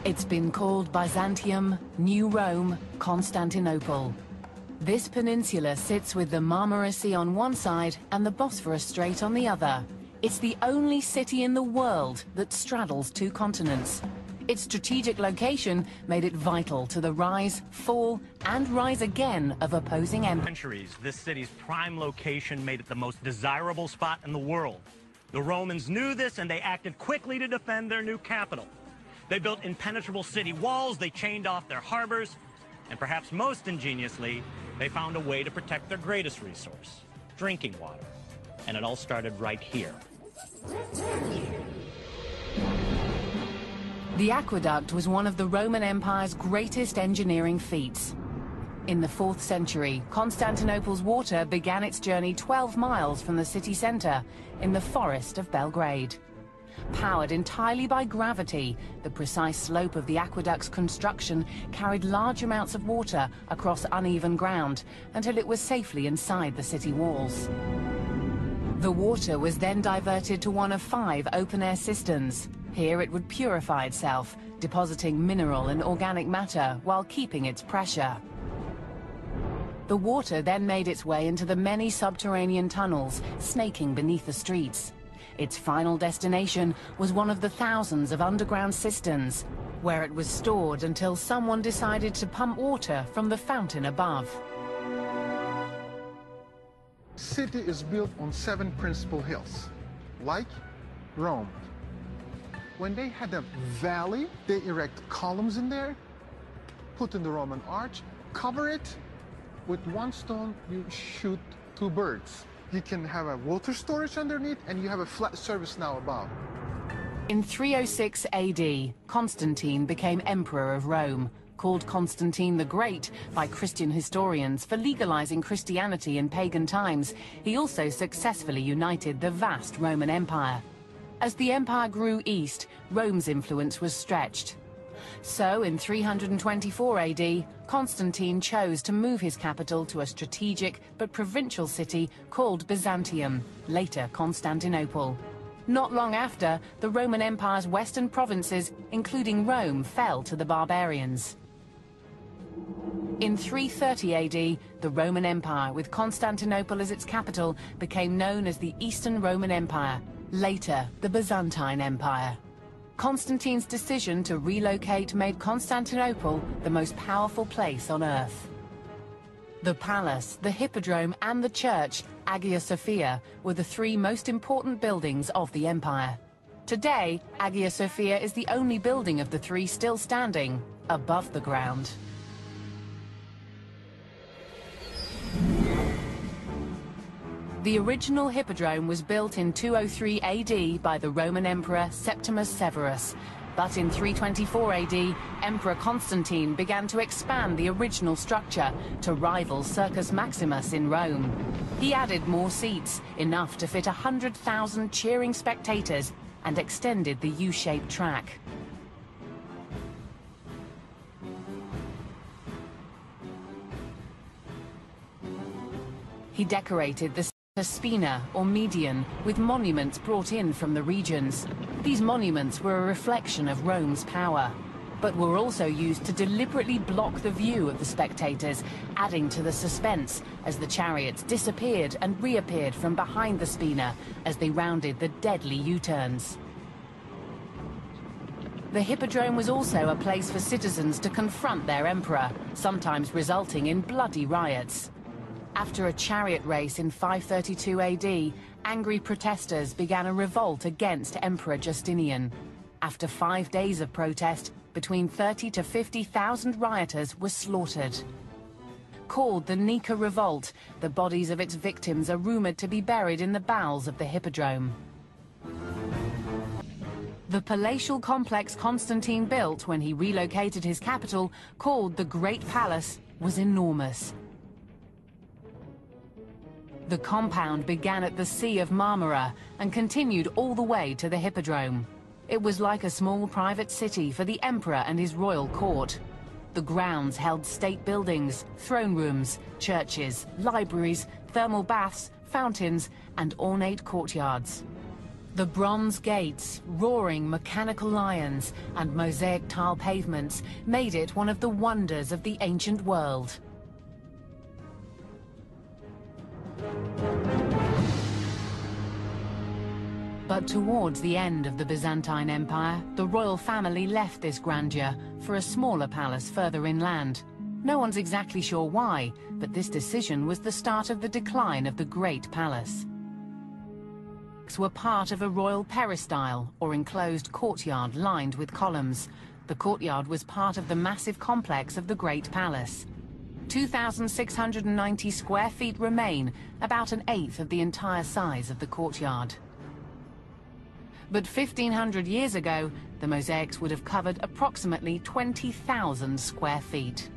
It's been called Byzantium, New Rome, Constantinople. This peninsula sits with the Marmara Sea on one side and the Bosphorus Strait on the other. It's the only city in the world that straddles two continents. Its strategic location made it vital to the rise, fall, and rise again of opposing empires. Centuries, this city's prime location made it the most desirable spot in the world. The Romans knew this, and they acted quickly to defend their new capital. They built impenetrable city walls, they chained off their harbors, and perhaps most ingeniously, they found a way to protect their greatest resource, drinking water. And it all started right here. The aqueduct was one of the Roman Empire's greatest engineering feats. In the 4th century, Constantinople's water began its journey 12 miles from the city centre in the forest of Belgrade. Powered entirely by gravity, the precise slope of the aqueduct's construction carried large amounts of water across uneven ground until it was safely inside the city walls. The water was then diverted to one of 5 open-air cisterns. Here it would purify itself, depositing mineral and organic matter while keeping its pressure. The water then made its way into the many subterranean tunnels, snaking beneath the streets. Its final destination was one of the thousands of underground cisterns, where it was stored until someone decided to pump water from the fountain above. The city is built on 7 principal hills, like Rome. When they had a valley, they erect columns in there, put in the Roman arch, cover it. With one stone, you shoot 2 birds. You can have a water storage underneath, and you have a flat surface now above. In 306 AD, Constantine became Emperor of Rome, called Constantine the Great by Christian historians for legalizing Christianity in pagan times. He also successfully united the vast Roman Empire. As the empire grew east, Rome's influence was stretched. So, in 324 AD, Constantine chose to move his capital to a strategic but provincial city called Byzantium, later Constantinople. Not long after, the Roman Empire's western provinces, including Rome, fell to the barbarians. In 330 AD, the Roman Empire, with Constantinople as its capital, became known as the Eastern Roman Empire, later the Byzantine Empire. Constantine's decision to relocate made Constantinople the most powerful place on earth. The palace, the hippodrome, and the church, Hagia Sophia, were the 3 most important buildings of the empire. Today, Hagia Sophia is the only building of the 3 still standing above the ground. The original hippodrome was built in 203 AD by the Roman Emperor Septimus Severus. But in 324 AD, Emperor Constantine began to expand the original structure to rival Circus Maximus in Rome. He added more seats, enough to fit 100,000 cheering spectators, and extended the U-shaped track. He decorated the spina, or median, with monuments brought in from the regions. These monuments were a reflection of Rome's power, but were also used to deliberately block the view of the spectators, adding to the suspense as the chariots disappeared and reappeared from behind the spina as they rounded the deadly U-turns. The hippodrome was also a place for citizens to confront their emperor, sometimes resulting in bloody riots. After a chariot race in 532 AD, angry protesters began a revolt against Emperor Justinian. After 5 days of protest, between 30 to 50,000 rioters were slaughtered. Called the Nika Revolt, the bodies of its victims are rumored to be buried in the bowels of the hippodrome. The palatial complex Constantine built when he relocated his capital, called the Great Palace, was enormous. The compound began at the Sea of Marmara and continued all the way to the hippodrome. It was like a small private city for the emperor and his royal court. The grounds held state buildings, throne rooms, churches, libraries, thermal baths, fountains, and ornate courtyards. The bronze gates, roaring mechanical lions, and mosaic tile pavements made it one of the wonders of the ancient world. But towards the end of the Byzantine Empire, the royal family left this grandeur for a smaller palace further inland. No one's exactly sure why, but this decision was the start of the decline of the Great Palace. Were part of a royal peristyle, or enclosed courtyard lined with columns. The courtyard was part of the massive complex of the Great Palace. 2,690 square feet remain, about an eighth of the entire size of the courtyard. But 1,500 years ago, the mosaics would have covered approximately 20,000 square feet.